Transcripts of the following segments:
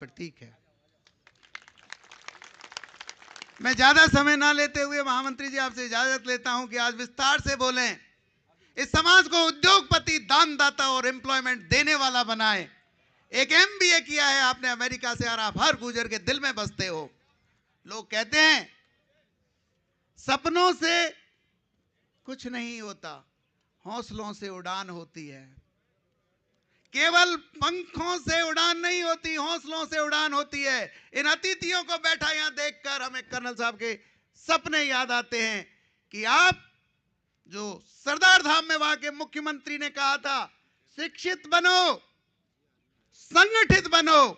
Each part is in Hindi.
प्रतीक है। मैं ज्यादा समय ना लेते हुए महामंत्री जी आपसे इजाजत लेता हूं कि आज विस्तार से बोलें, इस समाज को उद्योगपति, दानदाता और एम्प्लॉयमेंट देने वाला बनाए। एक एमबीए किया है आपने अमेरिका से और आप हर गुजर के दिल में बसते हो। लोग कहते हैं सपनों से कुछ नहीं होता, हौसलों से उड़ान होती है। केवल पंखों से उड़ान नहीं होती, हौसलों से उड़ान होती है। इन अतिथियों को बैठा यहां देखकर हमें कर्नल साहब के सपने याद आते हैं कि आप जो सरदार धाम में वहां के मुख्यमंत्री ने कहा था, शिक्षित बनो, संगठित बनो,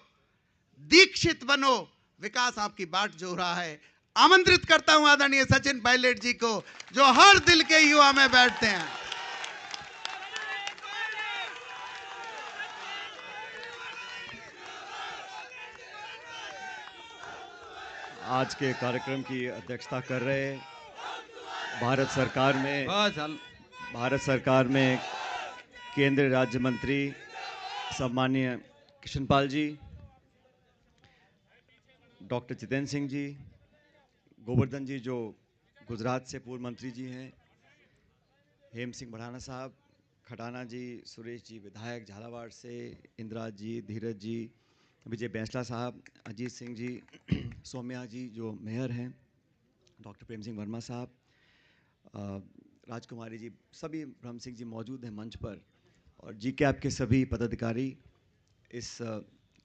दीक्षित बनो, विकास आपकी बाट जो रहा है। आमंत्रित करता हूं आदरणीय सचिन पायलट जी को, जो हर दिल के युवा में बैठते हैं। आज के कार्यक्रम की अध्यक्षता कर रहे भारत सरकार में केंद्रीय राज्य मंत्री सम्माननीय कृष्णपाल जी, डॉक्टर जितेंद्र सिंह जी, गोवर्धन जी जो गुजरात से पूर्व मंत्री जी हैं, हेम सिंह बढ़ाना साहब, खटाना जी, सुरेश जी विधायक झालावाड़ से, इंदिरा जी, धीरज जी, विजय बैंसला साहब, अजीत सिंह जी, सौम्या जी जो मेयर हैं, डॉक्टर प्रेम सिंह वर्मा साहब, राजकुमारी जी, सभी ब्रह्म सिंह जी मौजूद हैं मंच पर, और जीकैप के सभी पदाधिकारी, इस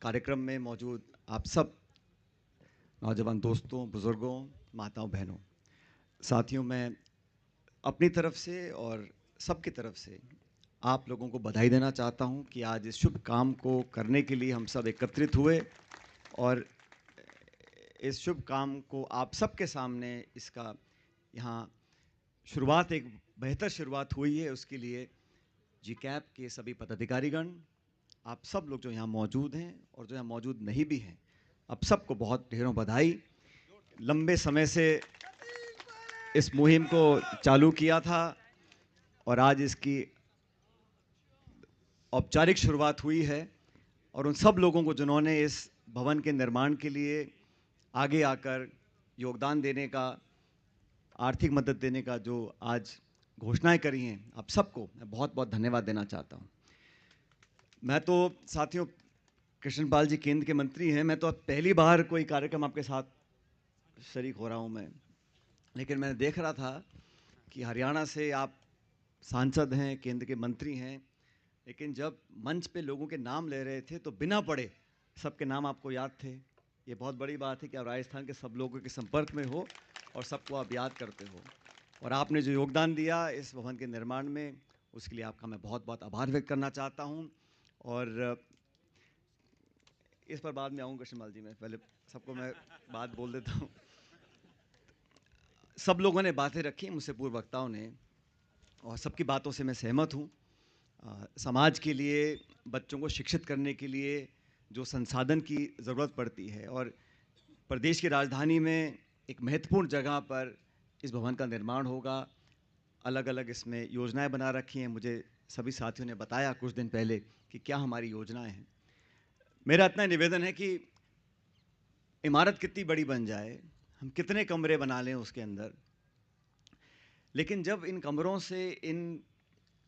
कार्यक्रम में मौजूद आप सब नौजवान दोस्तों, बुज़ुर्गों, माताओं, बहनों, साथियों, मैं अपनी तरफ से और सबकी तरफ से आप लोगों को बधाई देना चाहता हूं कि आज इस शुभ काम को करने के लिए हम सब एकत्रित हुए और इस शुभ काम को आप सबके सामने इसका यहाँ शुरुआत, एक बेहतर शुरुआत हुई है। उसके लिए जीकैप के सभी पदाधिकारीगण, आप सब लोग जो यहाँ मौजूद हैं और जो यहाँ मौजूद नहीं भी हैं, आप सबको बहुत ढेरों बधाई। लंबे समय से इस मुहिम को चालू किया था और आज इसकी औपचारिक शुरुआत हुई है, और उन सब लोगों को जिन्होंने इस भवन के निर्माण के लिए आगे आकर योगदान देने का, आर्थिक मदद देने का जो आज घोषणाएं करी हैं, आप सबको मैं बहुत बहुत धन्यवाद देना चाहता हूं। मैं तो साथियों, कृष्णपाल जी केंद्र के मंत्री हैं, मैं तो अब पहली बार कोई कार्यक्रम आपके साथ शरीक हो रहा हूं मैं, लेकिन मैं देख रहा था कि हरियाणा से आप सांसद हैं, केंद्र के मंत्री हैं, लेकिन जब मंच पे लोगों के नाम ले रहे थे तो बिना पढ़े सबके नाम आपको याद थे। ये बहुत बड़ी बात है कि आप राजस्थान के सब लोगों के संपर्क में हो और सबको आप याद करते हो, और आपने जो योगदान दिया इस भवन के निर्माण में, उसके लिए आपका मैं बहुत बहुत आभार व्यक्त करना चाहता हूँ। और इस पर बाद में आऊँगा कृष्णपाल जी, मैं पहले सबको मैं बात बोल देता हूँ। सब लोगों ने बातें रखी मुझसे, पूर्व वक्ताओं ने, और सबकी बातों से मैं सहमत हूँ। समाज के लिए, बच्चों को शिक्षित करने के लिए जो संसाधन की ज़रूरत पड़ती है, और प्रदेश की राजधानी में एक महत्वपूर्ण जगह पर इस भवन का निर्माण होगा। अलग अलग इसमें योजनाएं बना रखी हैं, मुझे सभी साथियों ने बताया कुछ दिन पहले कि क्या हमारी योजनाएं हैं। मेरा इतना निवेदन है कि इमारत कितनी बड़ी बन जाए, हम कितने कमरे बना लें उसके अंदर, लेकिन जब इन कमरों से, इन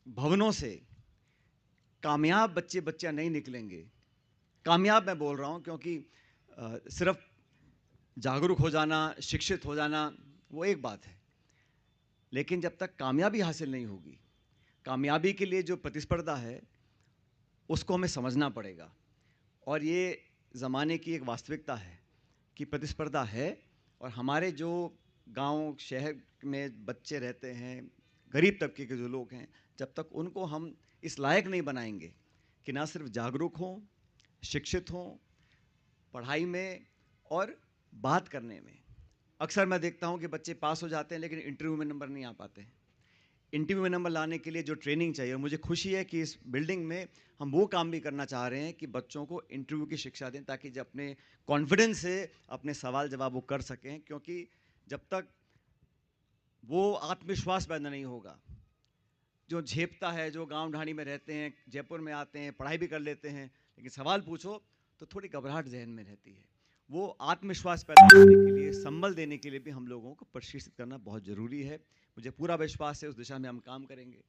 भवनों से कामयाब बच्चियां नहीं निकलेंगे, कामयाब मैं बोल रहा हूं क्योंकि सिर्फ जागरूक हो जाना, शिक्षित हो जाना वो एक बात है, लेकिन जब तक कामयाबी हासिल नहीं होगी, कामयाबी के लिए जो प्रतिस्पर्धा है उसको हमें समझना पड़ेगा। और ये ज़माने की एक वास्तविकता है कि प्रतिस्पर्धा है, और हमारे जो गांव शहर में बच्चे रहते हैं, गरीब तबके के जो लोग हैं, जब तक उनको हम इस लायक नहीं बनाएंगे कि ना सिर्फ जागरूक हों, शिक्षित हों, पढ़ाई में और बात करने में। अक्सर मैं देखता हूं कि बच्चे पास हो जाते हैं लेकिन इंटरव्यू में नंबर नहीं आ पाते हैं। इंटरव्यू में नंबर लाने के लिए जो ट्रेनिंग चाहिए, और मुझे खुशी है कि इस बिल्डिंग में हम वो काम भी करना चाह रहे हैं कि बच्चों को इंटरव्यू की शिक्षा दें, ताकि जब अपने कॉन्फिडेंस से अपने सवाल जवाब वो कर सकें, क्योंकि जब तक वो आत्मविश्वास पैदा नहीं होगा, जो झेपता है, जो गांव ढाणी में रहते हैं, जयपुर में आते हैं, पढ़ाई भी कर लेते हैं, लेकिन सवाल पूछो तो थोड़ी घबराहट जहन में रहती है। वो आत्मविश्वास पैदा करने के लिए, संबल देने के लिए भी हम लोगों को प्रशिक्षित करना बहुत ज़रूरी है। मुझे पूरा विश्वास है उस दिशा में हम काम करेंगे।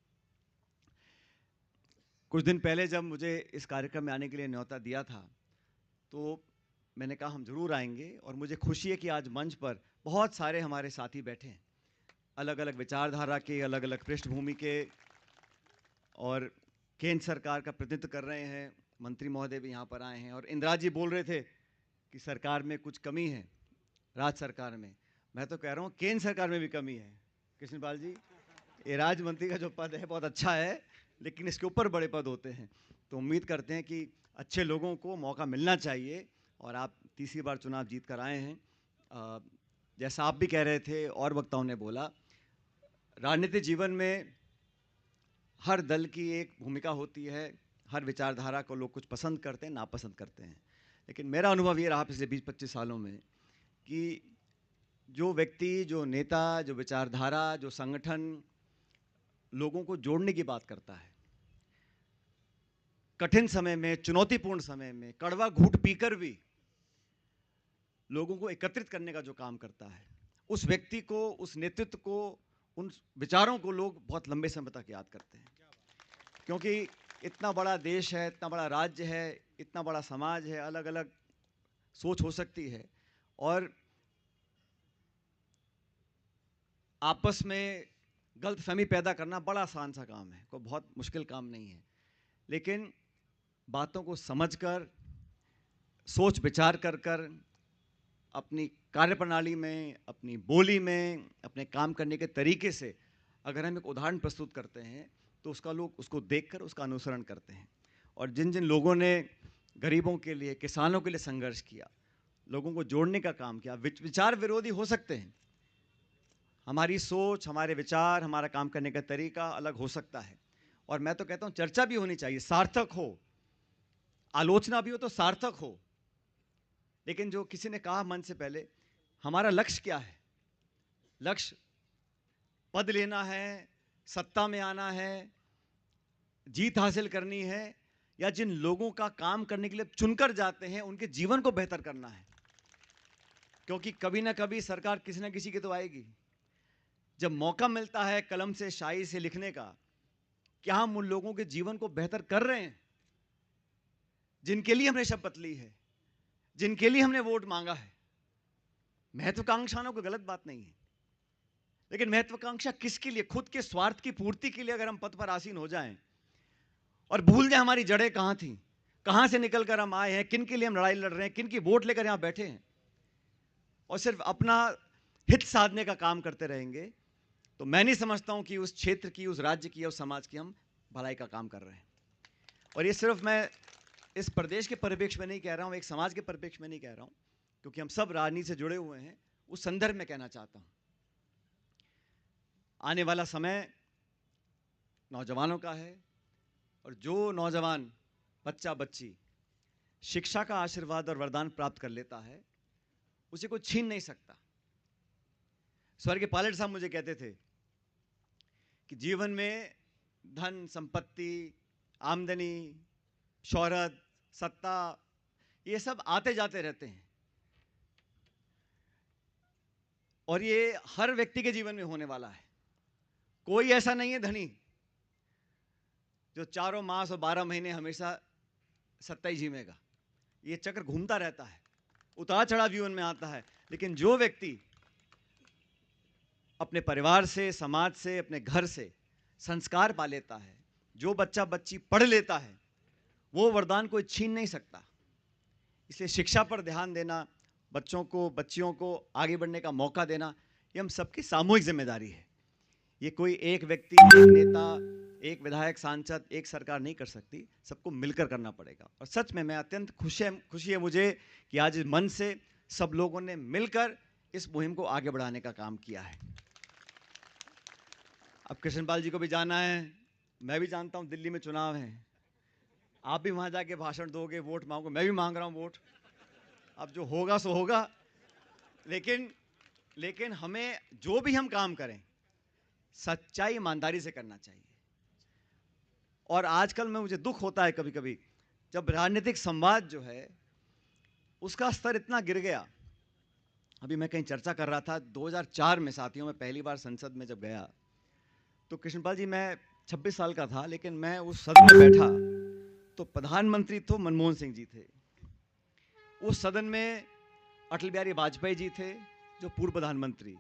कुछ दिन पहले जब मुझे इस कार्यक्रम में आने के लिए न्योता दिया था, तो मैंने कहा हम ज़रूर आएंगे, और मुझे खुशी है कि आज मंच पर बहुत सारे हमारे साथी बैठे हैं, अलग अलग विचारधारा के, अलग अलग पृष्ठभूमि के, और केंद्र सरकार का प्रतिनिधित्व कर रहे हैं। मंत्री महोदय भी यहाँ पर आए हैं, और इंदिरा जी बोल रहे थे कि सरकार में कुछ कमी है, राज्य सरकार में। मैं तो कह रहा हूँ केंद्र सरकार में भी कमी है। कृष्णपाल जी, ये राज्य मंत्री का जो पद है बहुत अच्छा है, लेकिन इसके ऊपर बड़े पद होते हैं। तो उम्मीद करते हैं कि अच्छे लोगों को मौका मिलना चाहिए, और आप तीसरी बार चुनाव जीत कर आए हैं। जैसा आप भी कह रहे थे और वक्ताओं ने बोला, राजनीतिक जीवन में हर दल की एक भूमिका होती है, हर विचारधारा को लोग कुछ पसंद करते हैं, नापसंद करते हैं। लेकिन मेरा अनुभव ये रहा पिछले 20-25 सालों में कि जो व्यक्ति, जो नेता, जो विचारधारा, जो संगठन लोगों को जोड़ने की बात करता है, कठिन समय में, चुनौतीपूर्ण समय में, कड़वा घूंट पीकर भी लोगों को एकत्रित करने का जो काम करता है, उस व्यक्ति को, उस नेतृत्व को, उन विचारों को लोग बहुत लंबे समय तक याद करते हैं। क्योंकि इतना बड़ा देश है, इतना बड़ा राज्य है, इतना बड़ा समाज है, अलग अलग सोच हो सकती है, और आपस में गलतफहमी पैदा करना बड़ा आसान सा काम है, कोई बहुत मुश्किल काम नहीं है। लेकिन बातों को समझकर, सोच विचार कर अपनी कार्यप्रणाली में, अपनी बोली में, अपने काम करने के तरीके से अगर हम एक उदाहरण प्रस्तुत करते हैं, तो उसका लोग उसको देखकर उसका अनुसरण करते हैं। और जिन जिन लोगों ने गरीबों के लिए, किसानों के लिए संघर्ष किया, लोगों को जोड़ने का काम किया, विचार विरोधी हो सकते हैं, हमारी सोच, हमारे विचार, हमारा काम करने का तरीका अलग हो सकता है, और मैं तो कहता हूँ चर्चा भी होनी चाहिए, सार्थक हो, आलोचना भी हो तो सार्थक हो। लेकिन जो किसी ने कहा मन से पहले, हमारा लक्ष्य क्या है? लक्ष्य पद लेना है, सत्ता में आना है, जीत हासिल करनी है, या जिन लोगों का काम करने के लिए चुनकर जाते हैं उनके जीवन को बेहतर करना है? क्योंकि कभी ना कभी सरकार किसी ना किसी की तो आएगी। जब मौका मिलता है कलम से, शाई से लिखने का, क्या हम उन लोगों के जीवन को बेहतर कर रहे हैं जिनके लिए हमने शपथ ली है, जिनके लिए हमने वोट मांगा है? महत्वाकांक्षा कोई गलत बात नहीं है, लेकिन महत्वाकांक्षा किसके लिए? खुद के स्वार्थ की पूर्ति के लिए अगर हम पद पर आसीन हो जाएं और भूल जाए हमारी जड़ें कहां थी, कहां से निकलकर हम आए हैं, किन के लिए हम लड़ाई लड़ रहे हैं, किन की वोट लेकर यहां बैठे हैं, और सिर्फ अपना हित साधने का काम करते रहेंगे, तो मैं नहीं समझता हूं कि उस क्षेत्र की, उस राज्य की, उस समाज की हम भलाई का काम कर रहे हैं। और ये सिर्फ मैं इस प्रदेश के परिप्रेक्ष्य में नहीं कह रहा हूं, एक समाज के परिप्रेक्ष्य में नहीं कह रहा हूं, क्योंकि हम सब राजनीति से जुड़े हुए हैं। उस संदर्भ में कहना चाहता हूं, आने वाला समय नौजवानों का है, और जो नौजवान, बच्चा बच्ची शिक्षा का आशीर्वाद और वरदान प्राप्त कर लेता है, उसे कोई छीन नहीं सकता। स्वर्गीय पायलट साहब मुझे कहते थे कि जीवन में धन, संपत्ति, आमदनी, शोहरत, सत्ता, ये सब आते जाते रहते हैं, और ये हर व्यक्ति के जीवन में होने वाला है। कोई ऐसा नहीं है धनी जो चारों मास और 12 महीने हमेशा सत्ता ही झीमेगा। ये चक्र घूमता रहता है, उतार चढ़ाव जीवन में आता है। लेकिन जो व्यक्ति अपने परिवार से, समाज से, अपने घर से संस्कार पा लेता है, जो बच्चा बच्ची पढ़ लेता है, वो वरदान कोई छीन नहीं सकता। इसलिए शिक्षा पर ध्यान देना, बच्चों को, बच्चियों को आगे बढ़ने का मौका देना, ये हम सबकी सामूहिक जिम्मेदारी है। ये कोई एक व्यक्ति, एक नेता, एक विधायक, सांसद, एक सरकार नहीं कर सकती, सबको मिलकर करना पड़ेगा। और सच में मैं अत्यंत खुशी है मुझे कि आज मन से सब लोगों ने मिलकर इस मुहिम को आगे बढ़ाने का काम किया है। अब कृष्णपाल जी को भी जाना है, मैं भी जानता हूं दिल्ली में चुनाव है, आप भी वहां जाके भाषण दोगे, वोट मांगोगे, मैं भी मांग रहा हूं वोट। अब जो होगा सो होगा, लेकिन हमें जो भी हम काम करें सच्चाई, ईमानदारी से करना चाहिए। और आजकल में मुझे दुख होता है कभी कभी, जब राजनीतिक संवाद जो है उसका स्तर इतना गिर गया। अभी मैं कहीं चर्चा कर रहा था 2004 में, साथियों, मैं पहली बार संसद में जब गया तो कृष्णपाल जी, मैं 26 साल का था, लेकिन मैं उस सदन में बैठा तो प्रधानमंत्री तो मनमोहन सिंह जी थे, उस सदन में अटल बिहारी वाजपेयी जी थे जो पूर्व प्रधानमंत्री,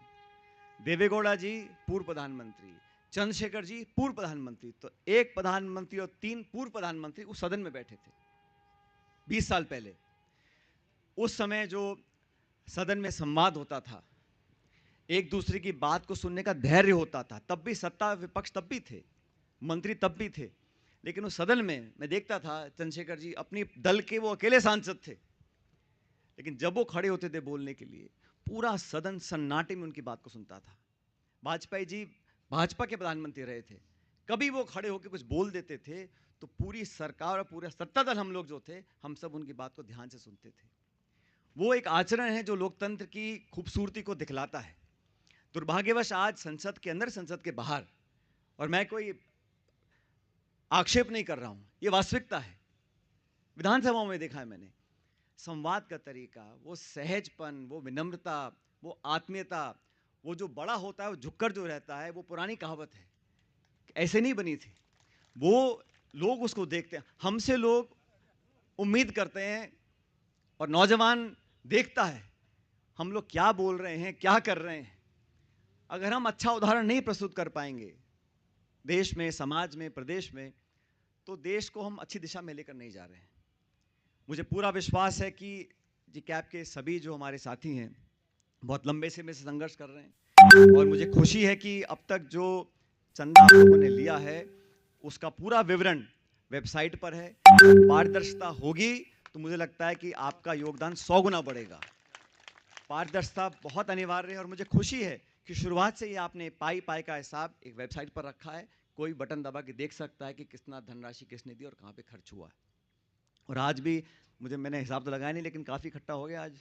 देवेगौड़ा जी पूर्व प्रधानमंत्री, चंद्रशेखर जी पूर्व प्रधानमंत्री, तो एक प्रधानमंत्री और 3 पूर्व प्रधानमंत्री उस सदन में बैठे थे 20 साल पहले। उस समय जो सदन में संवाद होता था, एक दूसरे की बात को सुनने का धैर्य होता था, तब भी सत्ता विपक्ष तब भी थे, मंत्री तब भी थे, लेकिन उस सदन में मैं देखता था चंद्रशेखर जी अपनी दल के वो अकेले सांसद थे, लेकिन जब वो खड़े होते थे बोलने के लिए पूरा सदन सन्नाटे में उनकी बात को सुनता था। वाजपेयी जी भाजपा के प्रधानमंत्री रहे थे, कभी वो खड़े होकर कुछ बोल देते थे तो पूरी सरकार और पूरा सत्ता दल, हम लोग जो थे, हम सब उनकी बात को ध्यान से सुनते थे। वो एक आचरण है जो लोकतंत्र की खूबसूरती को दिखलाता है। दुर्भाग्यवश आज संसद के अंदर, संसद के बाहर, और मैं कोई आक्षेप नहीं कर रहा हूं, ये वास्तविकता है, विधानसभाओं में देखा है मैंने, संवाद का तरीका, वो सहजपन, वो विनम्रता, वो आत्मीयता, वो जो बड़ा होता है वो झुककर जो रहता है, वो पुरानी कहावत है, ऐसे नहीं बनी थी। वो लोग उसको देखते हैं, हमसे लोग उम्मीद करते हैं और नौजवान देखता है हम लोग क्या बोल रहे हैं, क्या कर रहे हैं। अगर हम अच्छा उदाहरण नहीं प्रस्तुत कर पाएंगे देश में, समाज में, प्रदेश में, तो देश को हम अच्छी दिशा में लेकर नहीं जा रहे हैं। मुझे पूरा विश्वास है कि जी कैब के सभी जो हमारे साथी हैं बहुत लंबे समय से संघर्ष कर रहे हैं, और मुझे खुशी है कि अब तक जो चंदा आप लोगों ने लिया है उसका पूरा विवरण वेबसाइट पर है। पारदर्शिता होगी तो मुझे लगता है कि आपका योगदान 100 गुना बढ़ेगा। पारदर्शिता बहुत अनिवार्य है, और मुझे खुशी है कि शुरुआत से ही आपने पाई पाई का हिसाब एक वेबसाइट पर रखा है, कोई बटन दबा के देख सकता है कि कितना धनराशि किसने दी और कहाँ पे खर्च हुआ है। और आज भी मैंने हिसाब तो लगाया नहीं, लेकिन काफी इकट्ठा हो गया आज।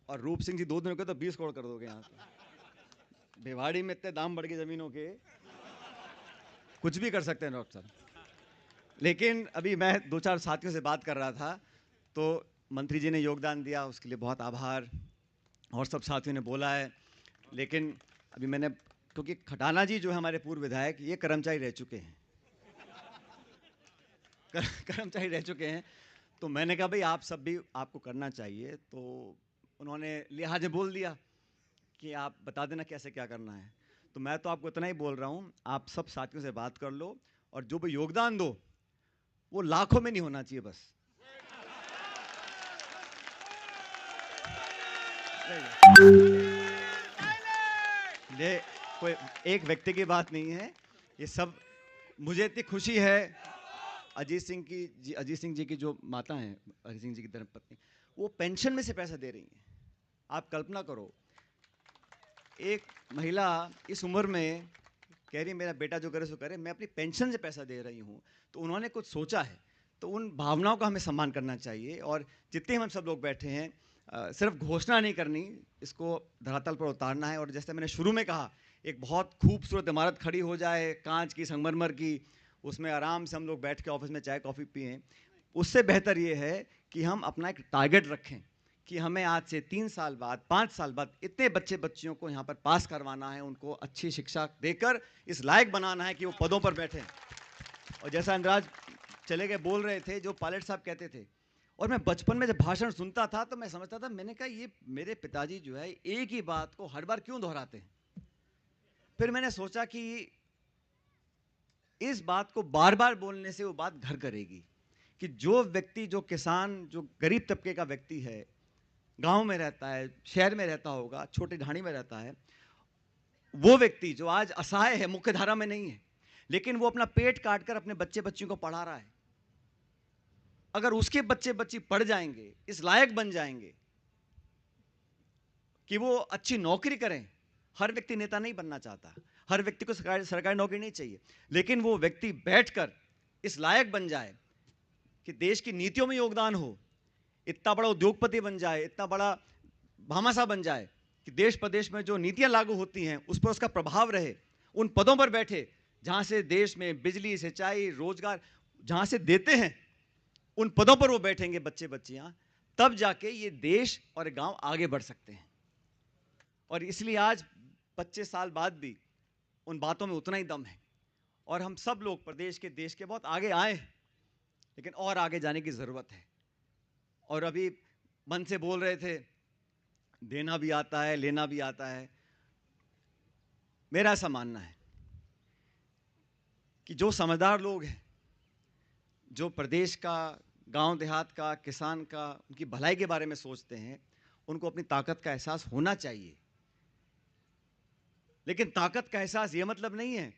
और रूप सिंह जी 2 दिन रुके तो 20 करोड़ कर दोगे यहाँ पे। भिवाड़ी में इतने दाम बढ़ गए जमीनों के, कुछ भी कर सकते हैं डॉक्टर साहब। लेकिन अभी मैं 2-4 साथियों से बात कर रहा था तो मंत्री जी ने योगदान दिया, उसके लिए बहुत आभार, और सब साथियों ने बोला है। लेकिन अभी मैंने, क्योंकि खटाना जी जो है हमारे पूर्व विधायक, ये कर्मचारी रह चुके हैं, कर्मचारी रह चुके हैं, तो मैंने कहा भाई आप सब भी, आपको करना चाहिए। तो उन्होंने लिहाज में बोल दिया कि आप बता देना कैसे क्या करना है। तो मैं तो आपको इतना ही बोल रहा हूँ, आप सब साथियों से बात कर लो, और जो भी योगदान दो वो लाखों में नहीं होना चाहिए बस। ये कोई एक व्यक्ति की बात नहीं है, ये सब। मुझे इतनी खुशी है, अजीत सिंह जी की जो माता हैं, अजीत सिंह जी की धर्मपत्नी, वो पेंशन में से पैसा दे रही हैं। आप कल्पना करो, एक महिला इस उम्र में कह रही मेरा बेटा जो करे सो करे, मैं अपनी पेंशन से पैसा दे रही हूँ। तो उन्होंने कुछ सोचा है, तो उन भावनाओं का हमें सम्मान करना चाहिए। और जितने हम सब लोग बैठे हैं, सिर्फ घोषणा नहीं करनी, इसको धरातल पर उतारना है। और जैसे मैंने शुरू में कहा, एक बहुत खूबसूरत इमारत खड़ी हो जाए, कांच की, संगमरमर की, उसमें आराम से हम लोग बैठ के ऑफिस में चाय कॉफ़ी पिएं, उससे बेहतर ये है कि हम अपना एक टारगेट रखें कि हमें आज से 3 साल बाद, 5 साल बाद इतने बच्चियों को यहाँ पर पास करवाना है, उनको अच्छी शिक्षा देकर इस लायक बनाना है कि वो पदों पर बैठें। और जैसा अनुराज चले गए बोल रहे थे, जो पायलट साहब कहते थे, और मैं बचपन में जब भाषण सुनता था तो मैं समझता था, मैंने कहा ये मेरे पिताजी जो है एक ही बात को हर बार क्यों दोहराते हैं। फिर मैंने सोचा कि इस बात को बार बार बोलने से वो बात घर करेगी कि जो व्यक्ति, जो किसान, जो गरीब तबके का व्यक्ति है, गांव में रहता है, शहर में रहता होगा, छोटी ढाणी में रहता है, वो व्यक्ति जो आज असहाय है, मुख्य धारा में नहीं है, लेकिन वो अपना पेट काट कर अपने बच्चे बच्चियों को पढ़ा रहा है, अगर उसके बच्चे बच्ची पढ़ जाएंगे, इस लायक बन जाएंगे कि वो अच्छी नौकरी करें। हर व्यक्ति नेता नहीं बनना चाहता, हर व्यक्ति को सरकारी नौकरी नहीं चाहिए, लेकिन वो व्यक्ति बैठकर इस लायक बन जाए कि देश की नीतियों में योगदान हो, इतना बड़ा उद्योगपति बन जाए, इतना बड़ा भामाशाह बन जाए कि देश प्रदेश में जो नीतियां लागू होती हैं उस पर उसका प्रभाव रहे, उन पदों पर बैठे जहां से देश में बिजली, सिंचाई, रोजगार जहां से देते हैं, उन पदों पर वो बैठेंगे बच्चे बच्चियां, तब जाके ये देश और गांव आगे बढ़ सकते हैं। और इसलिए आज 25 साल बाद भी उन बातों में उतना ही दम है, और हम सब लोग प्रदेश के, देश के बहुत आगे आए हैं, लेकिन और आगे जाने की ज़रूरत है। और अभी मन से बोल रहे थे, देना भी आता है, लेना भी आता है। मेरा ऐसा मानना है कि जो समझदार लोग हैं, जो प्रदेश का, गांव देहात का, किसान का, उनकी भलाई के बारे में सोचते हैं, उनको अपनी ताकत का एहसास होना चाहिए। लेकिन ताकत का एहसास ये मतलब नहीं है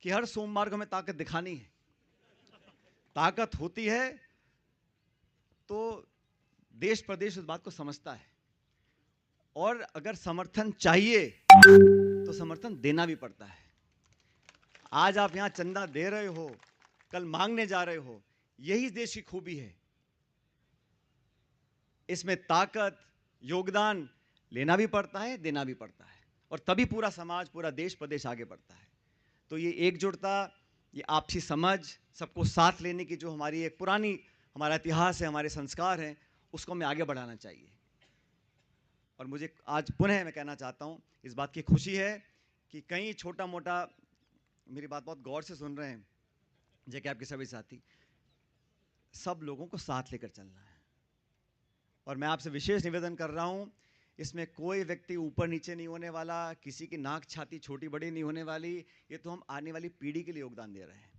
कि हर सोमवार को हमें ताकत दिखानी है। ताकत होती है तो देश प्रदेश उस बात को समझता है, और अगर समर्थन चाहिए तो समर्थन देना भी पड़ता है। आज आप यहां चंदा दे रहे हो, कल मांगने जा रहे हो, यही देश की खूबी है। इसमें ताकत, योगदान लेना भी पड़ता है, देना भी पड़ता है, और तभी पूरा समाज, पूरा देश प्रदेश आगे बढ़ता है। तो ये एकजुटता, ये आपसी समझ, सबको साथ लेने की जो हमारी एक पुरानी, हमारा इतिहास है, हमारे संस्कार हैं, उसको हमें आगे बढ़ाना चाहिए। और मुझे आज पुनः मैं कहना चाहता हूँ, इस बात की खुशी है कि कहीं छोटा मोटा, मेरी बात बहुत गौर से सुन रहे हैं जैसे कि आपके सभी साथी, सब लोगों को साथ लेकर चलना है। और मैं आपसे विशेष निवेदन कर रहा हूँ, इसमें कोई व्यक्ति ऊपर नीचे नहीं होने वाला, किसी की नाक छाती छोटी बड़ी नहीं होने वाली। ये तो हम आने वाली पीढ़ी के लिए योगदान दे रहे हैं।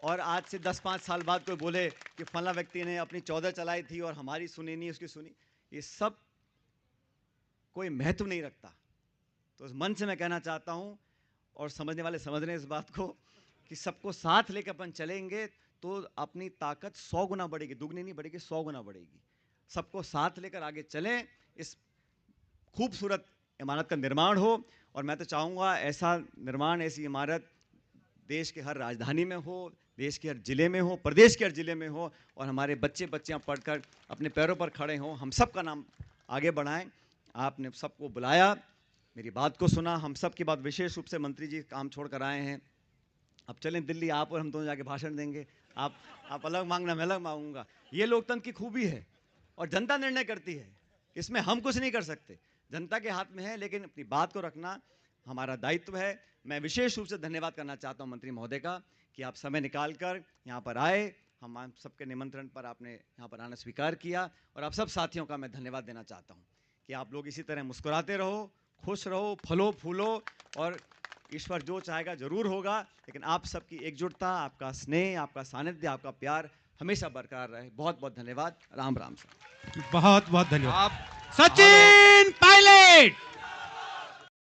और आज से 10-5 साल बाद कोई बोले कि फला व्यक्ति ने अपनी 14 चलाई थी और हमारी सुनी नहीं, उसकी सुनी, ये सब कोई महत्व नहीं रखता। तो इस मन से मैं कहना चाहता हूँ, और समझने वाले समझ रहे हैं इस बात को, कि सबको साथ लेकर अपन चलेंगे तो अपनी ताकत 100 गुना बढ़ेगी, दुगनी नहीं बढ़ेगी, 100 गुना बढ़ेगी। सबको साथ लेकर आगे चलें, इस खूबसूरत इमारत का निर्माण हो। और मैं तो चाहूँगा ऐसा निर्माण, ऐसी इमारत देश के हर राजधानी में हो, देश के हर जिले में हो, प्रदेश के हर जिले में हो, और हमारे बच्चे बच्चियाँ पढ़कर अपने पैरों पर खड़े हों, हम सब का नाम आगे बढ़ाएं। आपने सबको बुलाया, मेरी बात को सुना, हम सब की बात, विशेष रूप से मंत्री जी काम छोड़ कर आए हैं। अब चलें दिल्ली, आप और हम दोनों जाके भाषण देंगे। आप अलग मांगना, मैं अलग मांगूंगा। ये लोकतंत्र की खूबी है, और जनता निर्णय करती है, इसमें हम कुछ नहीं कर सकते, जनता के हाथ में है। लेकिन अपनी बात को रखना हमारा दायित्व है। मैं विशेष रूप से धन्यवाद करना चाहता हूं मंत्री महोदय का, कि आप समय निकालकर यहाँ पर आए, हम सबके निमंत्रण पर आपने यहाँ पर आना स्वीकार किया। और आप सब साथियों का मैं धन्यवाद देना चाहता हूँ कि आप लोग इसी तरह मुस्कुराते रहो, खुश रहो, फलो फूलो, और ईश्वर जो चाहेगा जरूर होगा। लेकिन आप सबकी एकजुटता, आपका स्नेह, आपका सानिध्य, आपका प्यार हमेशा बरकरार रहे। बहुत बहुत धन्यवाद। राम राम सर। बहुत बहुत धन्यवाद। सचिन पायलट।